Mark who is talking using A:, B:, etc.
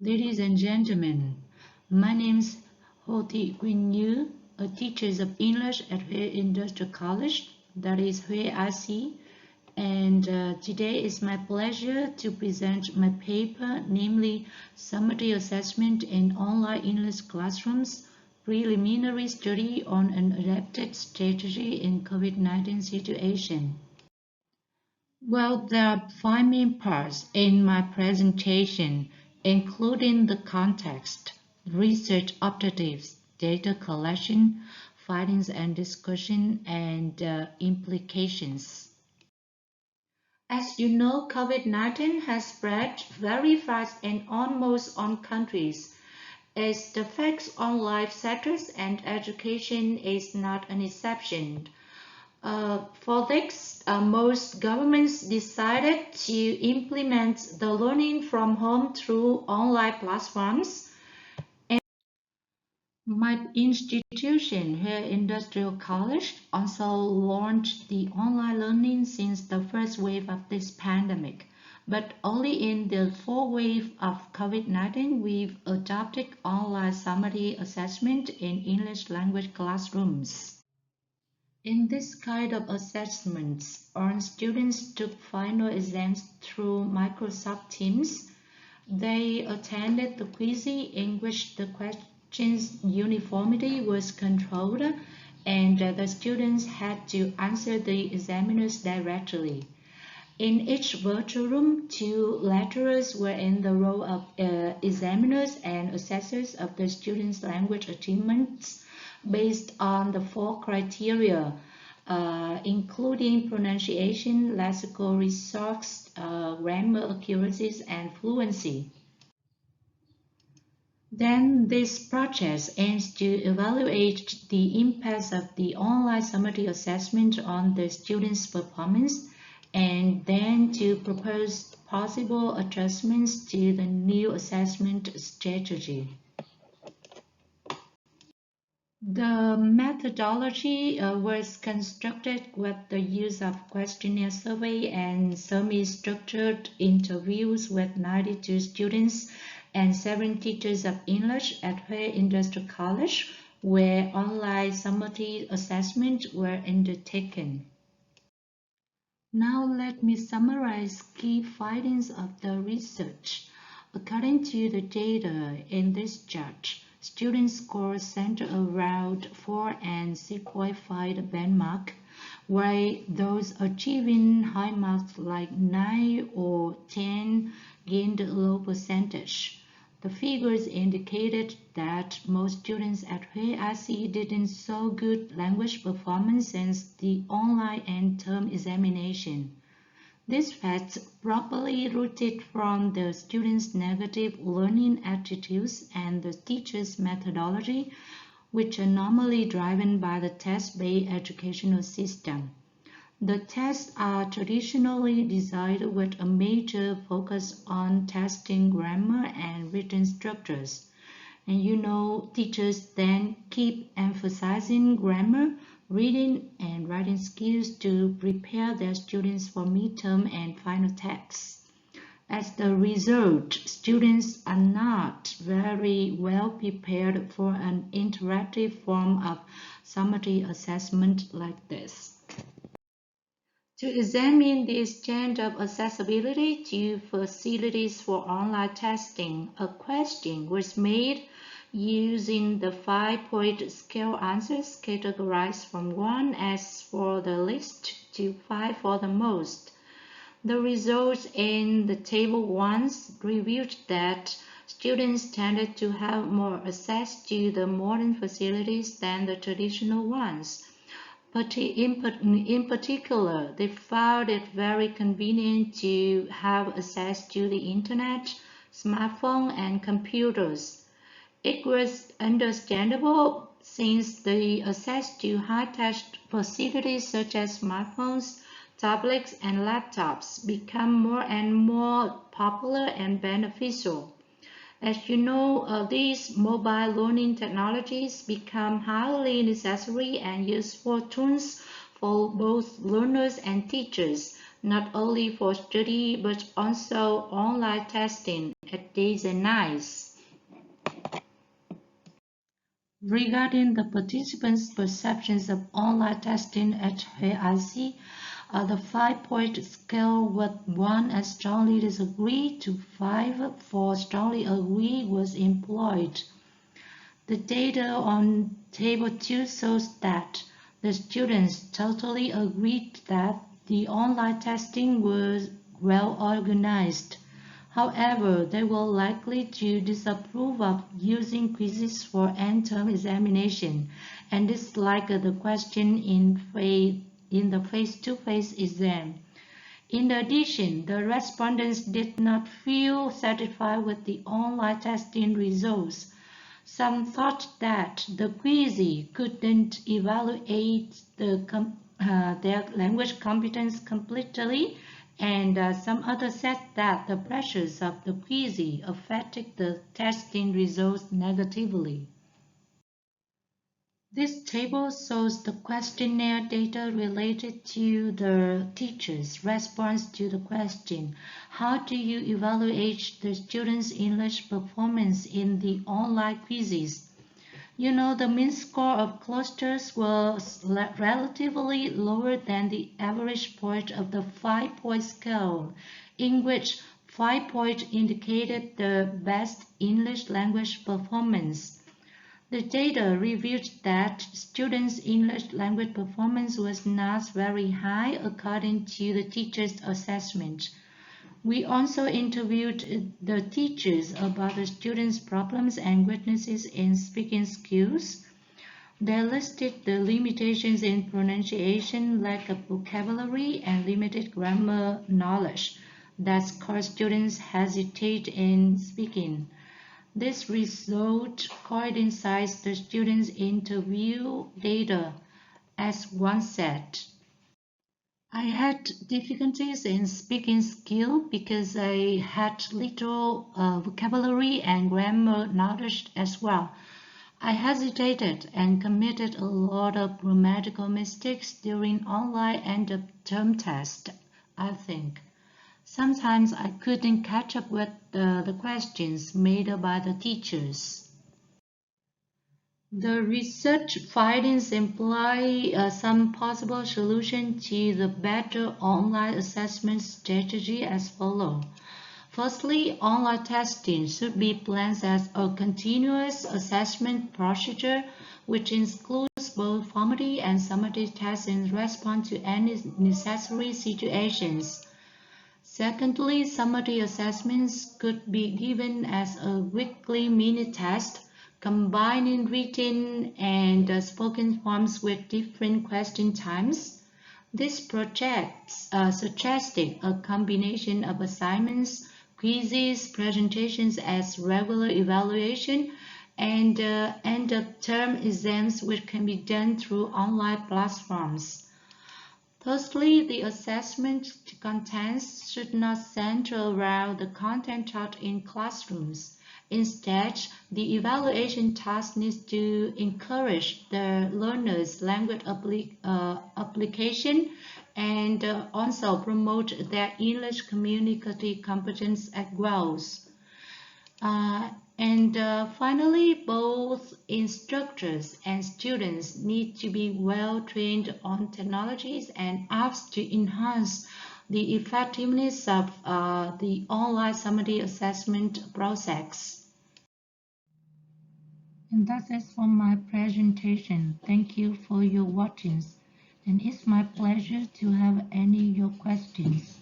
A: Ladies and gentlemen, my name is Quynh, a teacher of English at VIC Industrial College, that is VIC, and today is my pleasure to present my paper, namely Summary Assessment in Online English Classrooms, Preliminary Study on an Adapted Strategy in COVID-19 Situation. Well, there are five main parts in my presentation, including the context, research objectives, data collection, findings and discussion, and implications. As you know, COVID-19 has spread very fast in almost all countries. Its effects on life sectors and education is not an exception. For this, most governments decided to implement the learning from home through online platforms. And my institution here, Industrial College, also launched the online learning since the first wave of this pandemic. But only in the fourth wave of COVID-19, we've adopted online summary assessment in English language classrooms. In this kind of assessments, all students took final exams through Microsoft Teams. They attended the quiz in which the questions uniformity was controlled and the students had to answer the examiners directly. In each virtual room, two lecturers were in the role of examiners and assessors of the students' language achievements based on the four criteria, including pronunciation, lexical resource, grammar accuracies, and fluency. Then this project aims to evaluate the impacts of the online summary assessment on the students' performance and then to propose possible adjustments to the new assessment strategy. The methodology was constructed with the use of questionnaire survey and semi-structured interviews with 92 students and 7 teachers of English at VIC Industrial College, where online summary assessments were undertaken. Now let me summarize key findings of the research. According to the data in this chart, student scores center around 4 and 6.5 benchmark, while those achieving high marks like 9 or 10 gained a low percentage. The figures indicated that most students at VIC didn't show good language performance since the online and term examination. These facts probably rooted from the students' negative learning attitudes and the teachers' methodology, which are normally driven by the test-based educational system. The tests are traditionally designed with a major focus on testing grammar and written structures. And you know, teachers then keep emphasizing grammar, reading, and writing skills to prepare their students for midterm and final tests. As the result, students are not very well prepared for an interactive form of summary assessment like this. To examine the extent of accessibility to facilities for online testing, a question was made using the 5-point scale answers categorized from 1 as for the least to 5 for the most. The results in the table 1 revealed that students tended to have more access to the modern facilities than the traditional ones. But in particular, they found it very convenient to have access to the internet, smartphone, and computers. It was understandable since the access to high-tech facilities such as smartphones, tablets, and laptops become more and more popular and beneficial. As you know, these mobile learning technologies become highly necessary and useful tools for both learners and teachers. not only for study but also online testing at days and nights. Regarding the participants' perceptions of online testing at VIC, the 5-point scale with 1 as strongly disagree to 5 for strongly agree was employed. The data on Table 2 shows that the students totally agreed that the online testing was well organized. However, they were likely to disapprove of using quizzes for end-term examination and dislike the question in the face-to-face exam. In addition, the respondents did not feel satisfied with the online testing results. Some thought that the quiz couldn't evaluate their language competence completely, and some others said that the pressures of the quiz affected the testing results negatively. This table shows the questionnaire data related to the teacher's response to the question, how do you evaluate the students' English performance in the online quizzes? You know, the mean score of clusters was relatively lower than the average point of the 5-point scale, in which 5 points indicated the best English language performance. The data revealed that students' English language performance was not very high according to the teacher's assessment. We also interviewed the teachers about the students' problems and weaknesses in speaking skills. They listed the limitations in pronunciation, lack of vocabulary, and limited grammar knowledge that cause students hesitate in speaking. This result coincides the students' interview data, as one said. I had difficulties in speaking skill because I had little vocabulary and grammar knowledge as well. I hesitated and committed a lot of grammatical mistakes during online end-of-term test, I think. Sometimes I couldn't catch up with the questions made by the teachers. The research findings imply some possible solution to the better online assessment strategy as follows. Firstly, online testing should be planned as a continuous assessment procedure which includes both formative and summative tests in response to any necessary situations. Secondly, summative assessments could be given as a weekly mini-test, combining written and spoken forms with different question times. This project suggested a combination of assignments, quizzes, presentations as regular evaluation, and end-of-term exams which can be done through online platforms. Thirdly, the assessment contents should not center around the content taught in classrooms. Instead, the evaluation task needs to encourage the learners' language application and also promote their English communicative competence as well. Finally, both instructors and students need to be well trained on technologies and apps to enhance the effectiveness of the online summative assessment process. And that's it for my presentation. Thank you for your watching. And it's my pleasure to have any of your questions.